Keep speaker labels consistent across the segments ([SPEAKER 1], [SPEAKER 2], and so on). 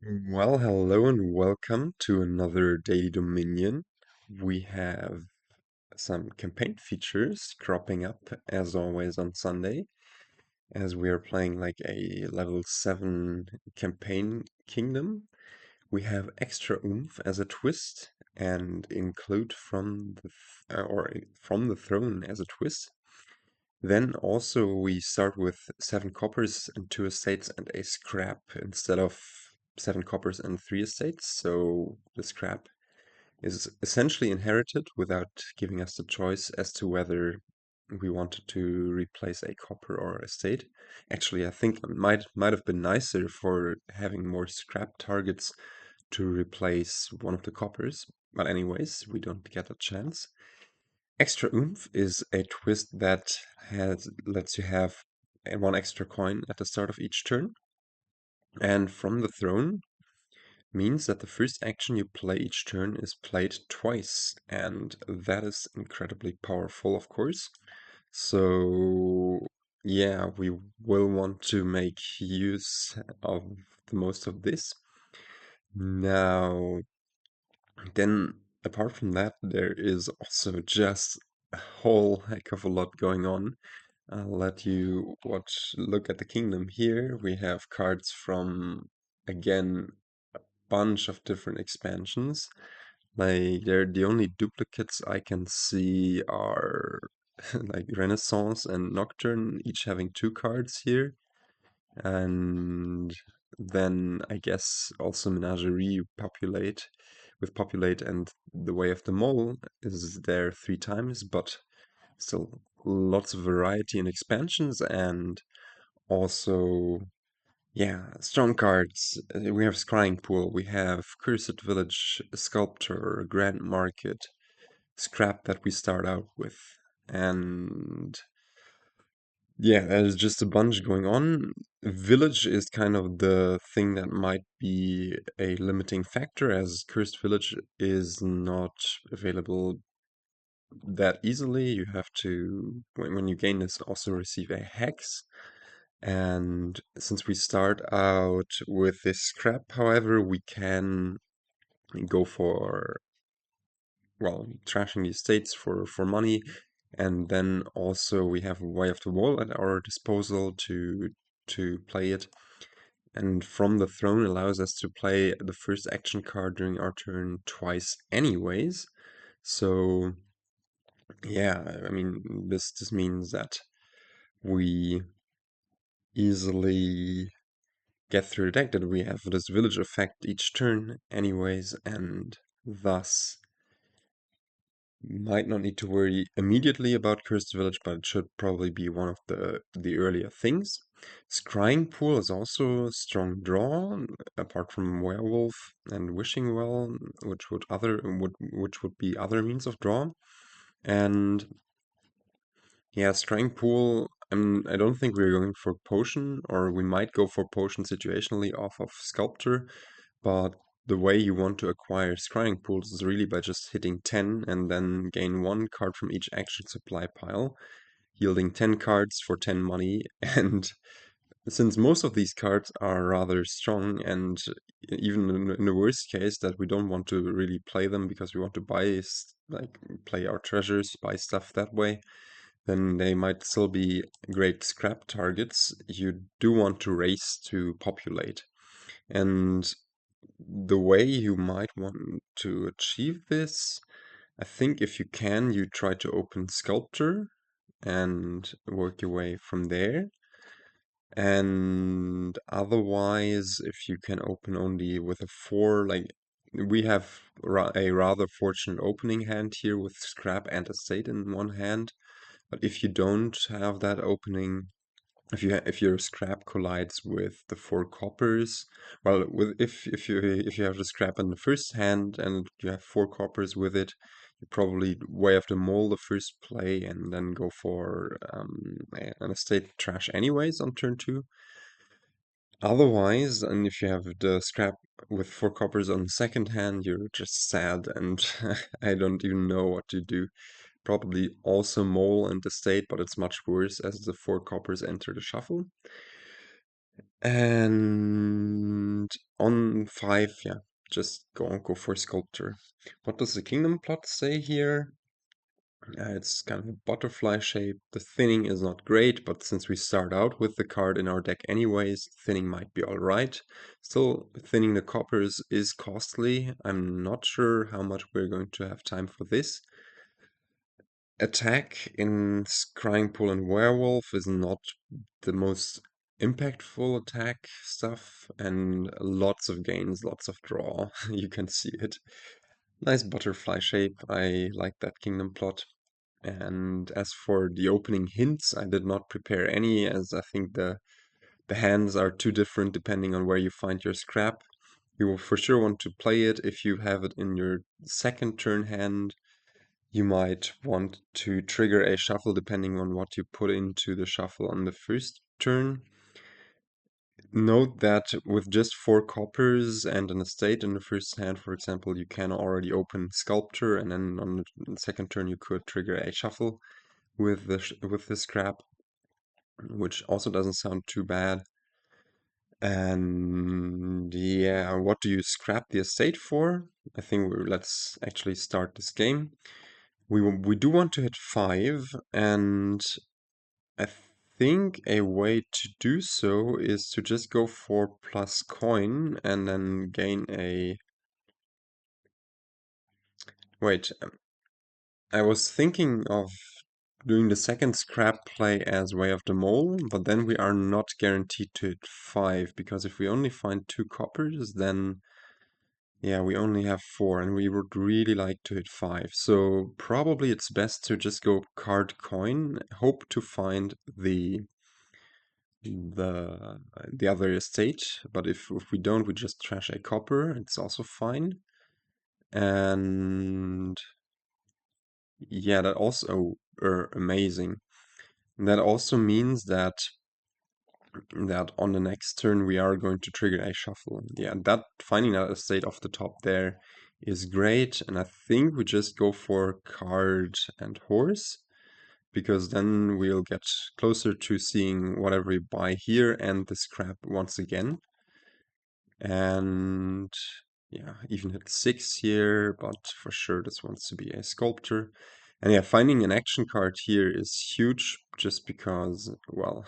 [SPEAKER 1] Well, hello and welcome to another Daily Dominion. We have some campaign features cropping up as always on Sunday, as we are playing like a level 7 campaign kingdom. We have extra oomph as a twist and include from the throne as a twist. Then also we start with 7 coppers and 2 estates and a scrap instead of 7 coppers and 3 estates. So the scrap is essentially inherited without giving us the choice as to whether we wanted to replace a copper or estate. Actually, I think it might have been nicer for having more scrap targets to replace one of the coppers. But anyways, we don't get a chance. Extra oomph is a twist that lets you have 1 extra coin at the start of each turn. And from the throne means that the first action you play each turn is played twice, and that is incredibly powerful, of course. So yeah, we will want to make use of the most of this. Now, then, apart from that, there is also just a whole heck of a lot going on. I'll let you look at the kingdom here. We have cards from, again, a bunch of different expansions. Like, the only duplicates I can see are like Renaissance and Nocturne, each having 2 cards here. And then I guess also Menagerie Populate with Populate and the Way of the Mole is there 3 times, but still lots of variety and expansions, and also yeah, strong cards. We have Scrying Pool, we have Cursed Village, Sculptor, Grand Market, Scrap that we start out with, and yeah, there's just a bunch going on. Village is kind of the thing that might be a limiting factor, as Cursed Village is not available that easily. You have to, when you gain this, also receive a hex. And since we start out with this scrap, however, we can go for, well, trashing the estates for money. And then also we have Way of the Wall at our disposal to play it. And from the throne allows us to play the first action card during our turn twice anyways. So yeah, I mean this means that we easily get through the deck, that we have this village effect each turn anyways, and thus might not need to worry immediately about Cursed Village, but it should probably be one of the earlier things. Scrying Pool is also a strong draw, apart from Werewolf and Wishing Well, which would be other means of draw. And yeah, Scrying Pool, I don't think we're going for Potion, or we might go for Potion situationally off of Sculptor, but the way you want to acquire Scrying Pools is really by just hitting 10 and then gain 1 card from each action supply pile, yielding 10 cards for 10 money. And since most of these cards are rather strong, and even in the worst case that we don't want to really play them because we want to like play our treasures, buy stuff that way, then they might still be great scrap targets. You do want to race to populate. And the way you might want to achieve this, I think if you can, you try to open Sculptor and work your way from there. And otherwise, if you can open only with a 4, like we have a rather fortunate opening hand here with Scrap and Estate in one hand. But if you don't have that opening, if your scrap collides with the 4 coppers, well, if you have the scrap in the first hand and you have 4 coppers with it, you probably Way of the Mole the first play and then go for an estate trash anyways on turn 2. Otherwise, and if you have the scrap with 4 coppers on the second hand, you're just sad, and I don't even know what to do. Probably also Mole and Estate, but it's much worse as the 4 coppers enter the shuffle. And on 5, yeah, just go for Sculptor. What does the Kingdom plot say here? It's kind of a butterfly shape. The thinning is not great, but since we start out with the card in our deck anyways, thinning might be alright. Still, thinning the coppers is costly. I'm not sure how much we're going to have time for this. Attack in Scrying Pool and Werewolf is not the most impactful attack stuff, and lots of gains, lots of draw. You can see it. Nice butterfly shape. I like that Kingdom plot. And as for the opening hints, I did not prepare any, as I think the hands are too different depending on where you find your scrap. You will for sure want to play it if you have it in your second turn hand. You might want to trigger a shuffle depending on what you put into the shuffle on the first turn. Note that with just 4 coppers and an estate in the first hand, for example, you can already open Sculptor, and then on the second turn you could trigger a shuffle with the scrap, which also doesn't sound too bad. And yeah, what do you scrap the estate for? I think let's actually start this game. We do want to hit 5, and I think a way to do so is to just go for plus coin and then gain a... Wait, I was thinking of doing the second scrap play as Way of the Mole, but then we are not guaranteed to hit 5, because if we only find 2 coppers, then yeah, we only have 4, and we would really like to hit 5. So probably it's best to just go card coin, hope to find the other estate, but if we don't, we just trash a copper. It's also fine. And yeah, that also amazing. That also means that on the next turn we are going to trigger a shuffle. Yeah, that finding that estate off the top there is great, and I think we just go for card and horse, because then we'll get closer to seeing whatever we buy here and the scrap once again. And yeah, even hit 6 here, but for sure this wants to be a Sculptor. And yeah, finding an action card here is huge, just because, well,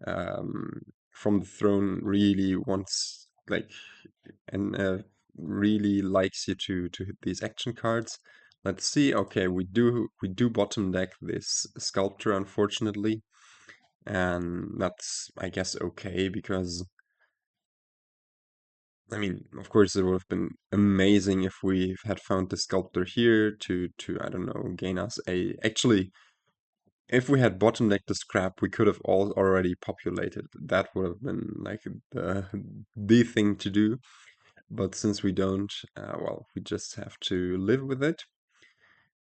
[SPEAKER 1] um, From the Throne really wants, like, and really likes you to hit these action cards. Let's see. Okay, we do bottom deck this Sculptor, unfortunately, and that's, I guess, okay, because I mean, of course, it would have been amazing if we had found the Sculptor here to I don't know, gain us a... Actually, if we had bottom decked the scrap, we could have all already populated. That would have been like the thing to do. But since we don't, well, we just have to live with it.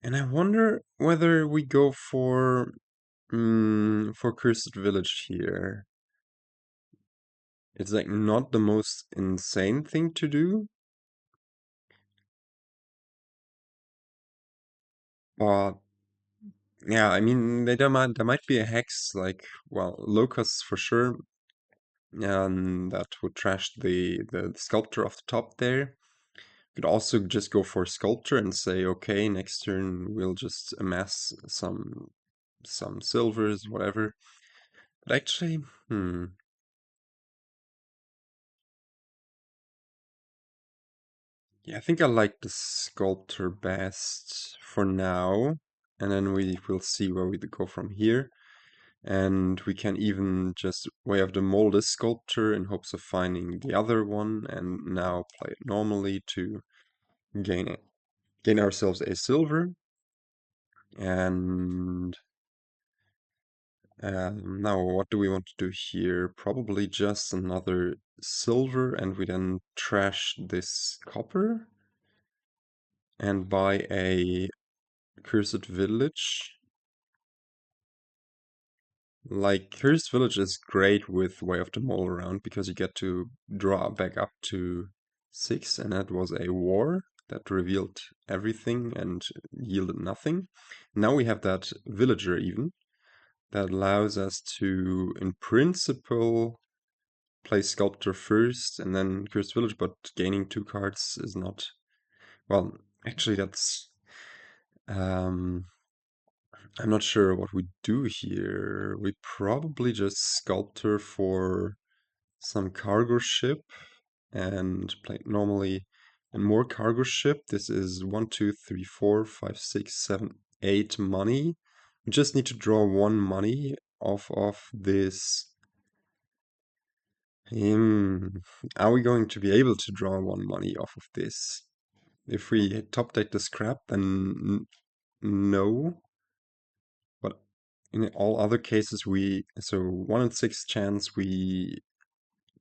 [SPEAKER 1] And I wonder whether we go for Cursed Village here. It's like not the most insane thing to do, but yeah, I mean, there might be a hex, like, well, locusts for sure, that would trash the Sculptor off the top there. Could also just go for Sculptor and say, okay, next turn we'll just amass some silvers, whatever. But actually, yeah, I think I like the Sculptor best for now, and then we will see where we go from here. And we can even just Way of the Mold Sculptor in hopes of finding the other one, and now play it normally to gain it, gain ourselves a silver. And now what do we want to do here? Probably just another silver, and we then trash this copper and buy a Cursed Village. Like, Cursed Village is great with Way of the Mole around, because you get to draw back up to 6, and that was a war that revealed everything and yielded nothing. Now we have that villager even, that allows us to, in principle, play Sculptor first and then Cursed Village, but gaining 2 cards is not... Well, actually that's... I'm not sure what we do here. We probably just Sculptor for some cargo ship and play normally and more cargo ship. This is 1, 2, 3, 4, 5, 6, 7, 8 money. We just need to draw 1 money off of this. Are we going to be able to draw 1 money off of this? If we top deck the scrap, then no. But in all other cases, so 1 in 6 chance we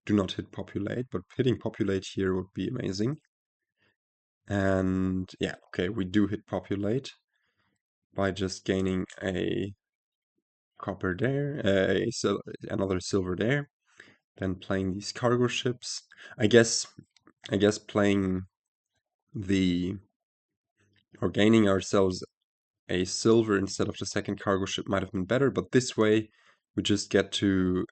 [SPEAKER 1] do not hit Populate, but hitting Populate here would be amazing. And yeah, okay, we do hit Populate by just gaining a copper there, another silver there, then playing these cargo ships. I guess playing or gaining ourselves a silver instead of the second cargo ship might have been better, but this way we just get to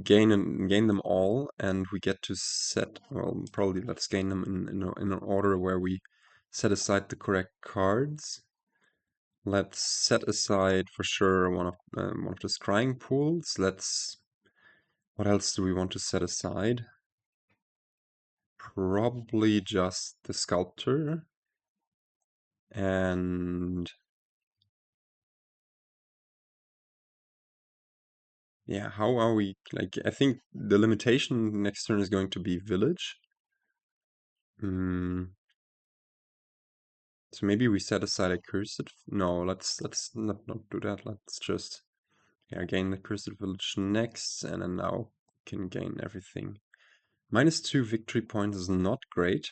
[SPEAKER 1] gain them all, and we get to set, well, probably let's gain them in an order where we set aside the correct cards. Let's set aside for sure one of the scrying pools. What else do we want to set aside? Probably just the sculptor. And yeah, how are we, like, I think the limitation next turn is going to be village. So maybe we set aside a cursed. No, let's not do that. Let's just gain the cursed village next, and then now we can gain everything. -2 victory points is not great.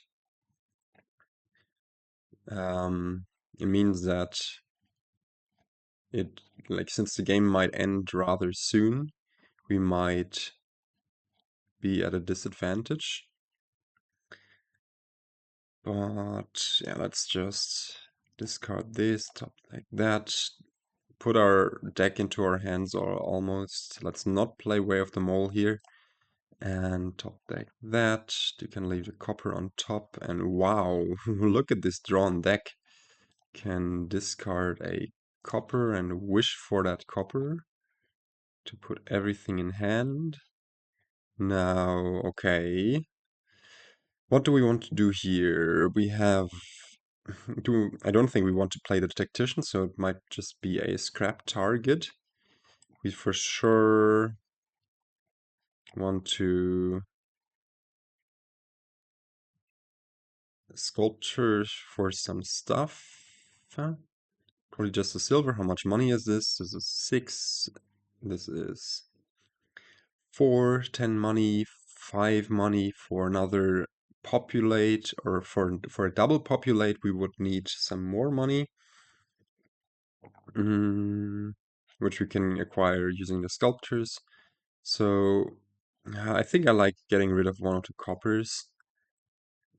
[SPEAKER 1] It means that since the game might end rather soon, we might be at a disadvantage. But yeah, let's just discard this, top like that, put our deck into our hands, or almost. Let's not play Way of the Mole here. And top deck that. You can leave the copper on top, and wow, look at this drawn deck. Can discard a copper and wish for that copper to put everything in hand. Now, okay. What do we want to do here? We have... I don't think we want to play the Tactician, so it might just be a scrap target. We for sure want to Sculptor for some stuff. Probably just a silver. How much money is this? This is 6. This is 4, 10 money, 5 money for another populate, or for a double populate we would need some more money, which we can acquire using the sculptors. So I think I like getting rid of one of the coppers,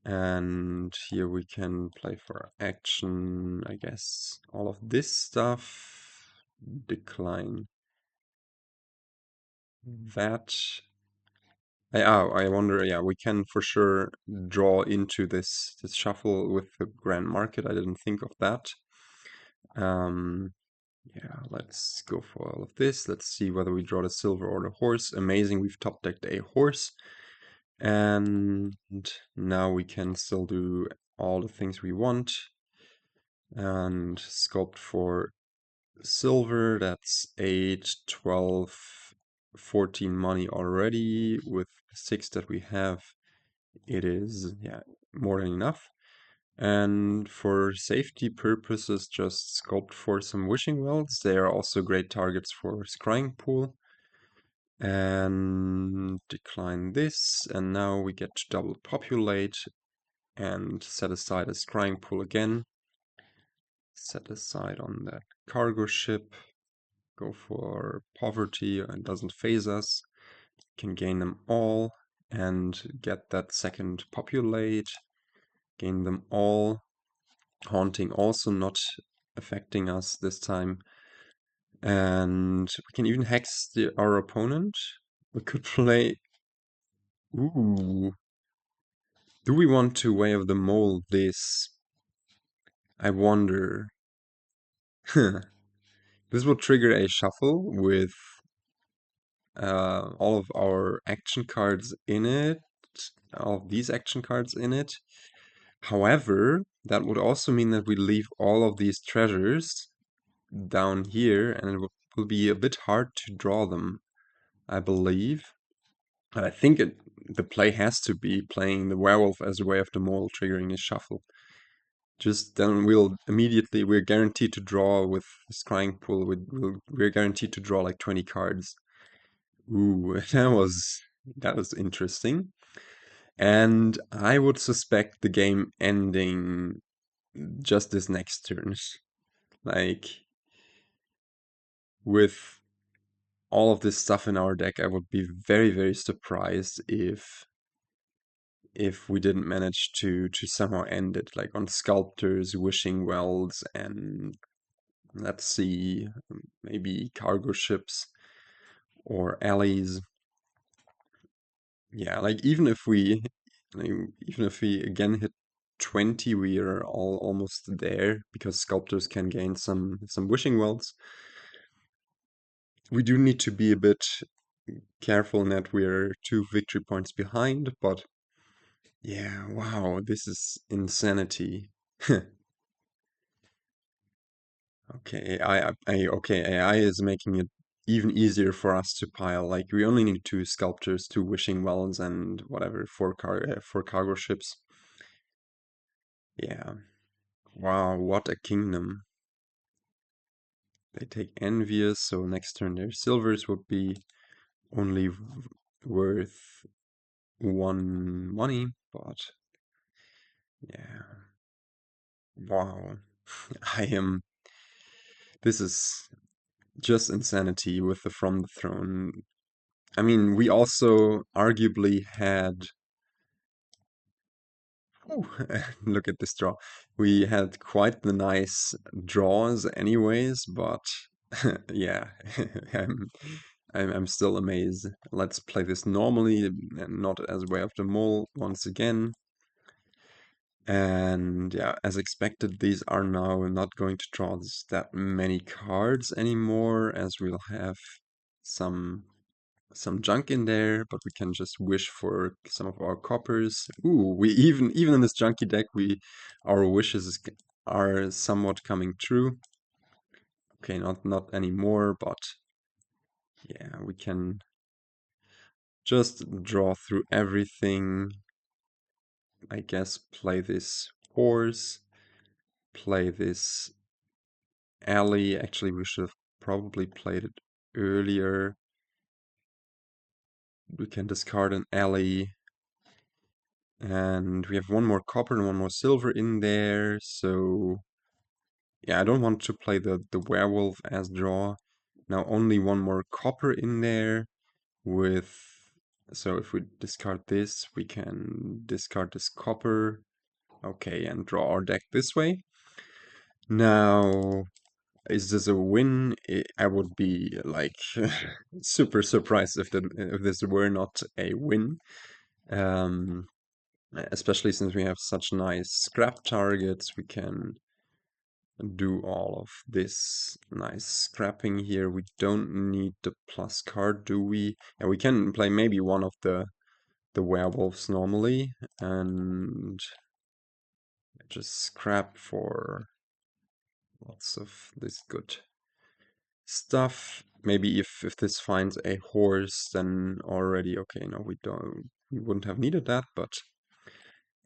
[SPEAKER 1] and here we can play for action, I guess, all of this stuff, decline that. I wonder, yeah, we can for sure draw into this shuffle with the Grand Market. I didn't think of that. Yeah, let's go for all of this. Let's see whether we draw the silver or the horse. Amazing, we've top decked a horse. And now we can still do all the things we want. And sculpt for silver, that's 8, 12, 14 money already. With 6 that we have, it is, yeah, more than enough. And for safety purposes, just sculpt for some wishing wells. They are also great targets for Scrying Pool. And decline this, and now we get to double populate and set aside a Scrying Pool again. Set aside on that cargo ship. Go for poverty, and doesn't phase us. Can gain them all and get that second populate. Gain them all. Haunting also not affecting us this time. And we can even hex our opponent. We could play... Ooh. Do we want to Way of the Mole this? I wonder. This will trigger a shuffle with all of our action cards in it, all of these action cards in it. However, that would also mean that we leave all of these treasures down here, and it will be a bit hard to draw them, I believe. And I think the play has to be playing the werewolf as a way of the mole triggering a shuffle. Just then we're guaranteed to draw with Scrying Pool. We're guaranteed to draw like 20 cards. Ooh, that was interesting. And I would suspect the game ending just this next turn. Like, with all of this stuff in our deck, I would be very, very surprised if we didn't manage to somehow end it, like on Sculptors, Wishing Wells, and let's see, maybe cargo ships or alleys. Yeah, like like, even if we again hit 20, we are almost there because Sculptors can gain some Wishing Wells. We do need to be a bit careful in that we're 2 victory points behind, but yeah, wow, this is insanity. Okay, AI is making it even easier for us to pile. Like we only need 2 Sculptors, 2 Wishing Wells, and whatever 4 cargo ships. Yeah. Wow, what a kingdom. They take Envious, so next turn their silvers would be only worth 1 money, but yeah. Wow. I am. This is just insanity with the From the Throne. I mean, we also arguably had. Ooh, look at this draw. We had quite the nice draws, anyways, but yeah, I'm, I'm still amazed. Let's play this normally and not as Way of the Mole once again. And yeah, as expected, these are now not going to draw that many cards anymore, as we'll have some junk in there, but we can just wish for some of our coppers. Ooh, we even in this junky deck, our wishes are somewhat coming true. Okay, not anymore, but yeah, we can just draw through everything. I guess play this horse, play this alley. Actually, we should have probably played it earlier. We can discard an alley. And we have 1 more copper and 1 more silver in there, so yeah, I don't want to play the werewolf as draw. Now only 1 more copper in there with, so if we discard this, we can discard this copper. Okay, and draw our deck this way. Now, is this a win? I would be like super surprised if this were not a win. Um, Especially since we have such nice scrap targets, we can do all of this nice scrapping here. We don't need the plus card, do we? Yeah, we can play maybe one of the werewolves normally and just scrap for lots of this good stuff. Maybe if this finds a horse, then already okay, no, we wouldn't have needed that, but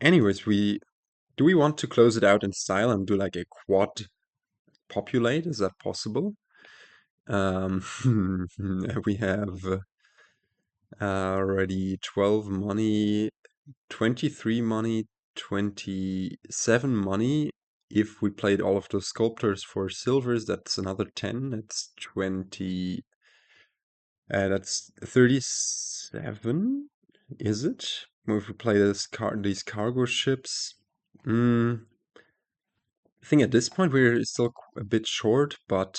[SPEAKER 1] anyways, do we want to close it out in style and do like a quad populate? Is that possible? Um, we have already 12 money, 23 money, 27 money. If we played all of those sculptors for silvers, that's another 10. That's 20. That's 37, is it? If we play these cargo ships. I think at this point we're still a bit short, but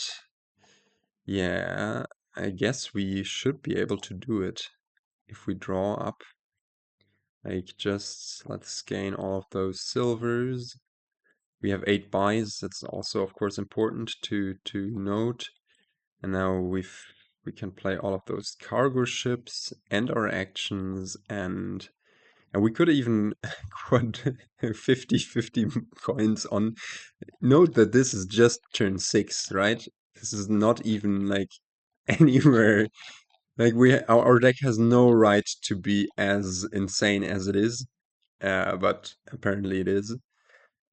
[SPEAKER 1] yeah, I guess we should be able to do it if we draw up. Like, just let's gain all of those silvers. We have 8 buys. That's also, of course, important to note. And now we can play all of those cargo ships and our actions, and we could even quad 50 coins on. Note that this is just turn 6, right? This is not even like anywhere. Like our deck has no right to be as insane as it is, but apparently it is.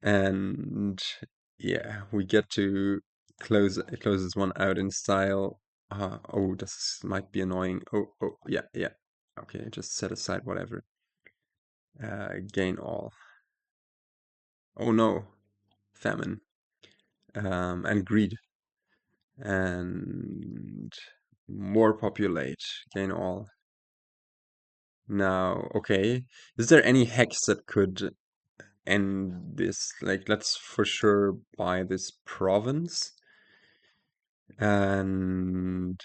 [SPEAKER 1] And yeah, we get to close this one out in style. Oh, this might be annoying. Oh, yeah, yeah. Okay, just set aside whatever. Gain all. Oh no, famine. And greed. And more populate. Gain all. Now, okay. Is there any hex that could end this? Like, let's for sure buy this province. And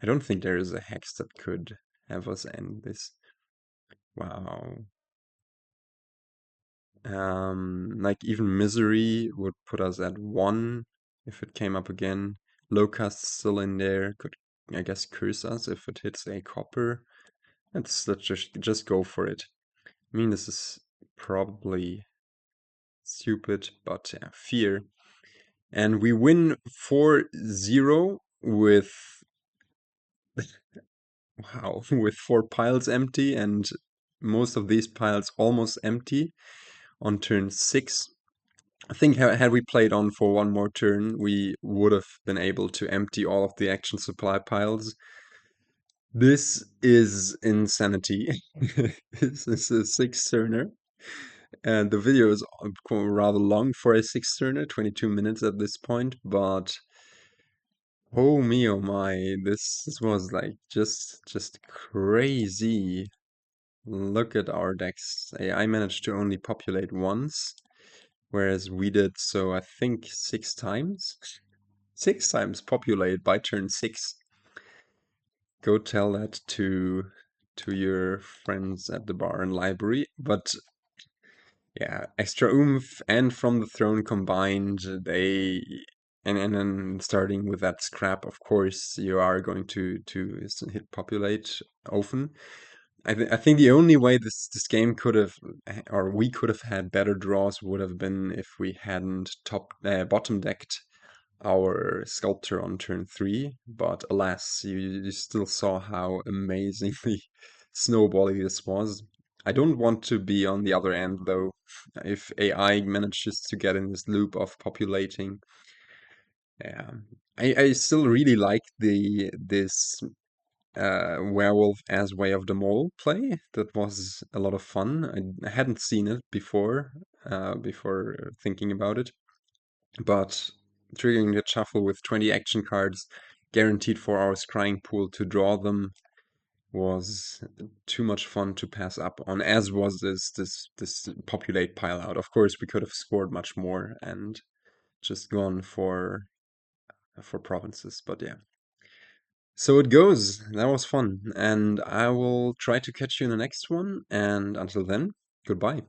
[SPEAKER 1] I don't think there is a hex that could have us end this. Wow. Like even misery would put us at 1 if it came up again. Locust still in there could, I guess, curse us if it hits a copper. Let's just go for it. I mean, this is probably stupid, but yeah, fear. And we win 4-0 with wow, with 4 piles empty and most of these piles almost empty on turn 6. I think had we played on for one more turn, we would have been able to empty all of the action supply piles. This is insanity. This is a 6-turner. And the video is rather long for a 6-turner, 22 minutes at this point, but oh me, oh my, this was like just crazy. Look at our decks. I managed to only populate once, whereas we did so I think 6 times. 6 times populate by turn 6. Go tell that to your friends at the bar and library. But yeah, extra oomph and from the throne combined, they and then starting with that scrap, of course, you are going to hit populate often. I think the only way this game could have, or we could have had better draws would have been if we hadn't bottom decked our Sculptor on turn 3, but alas, you still saw how amazingly snowbally this was. I don't want to be on the other end though. If AI manages to get in this loop of populating, yeah. I still really like this Werewolf as Way of the Mole play. That was a lot of fun. I hadn't seen it before thinking about it. But triggering the shuffle with 20 action cards, guaranteed for our Scrying Pool to draw them, was too much fun to pass up on, as was this Populate pile out. Of course, we could have scored much more and just gone for provinces, but yeah. So it goes. That was fun, and I will try to catch you in the next one, and until then, goodbye.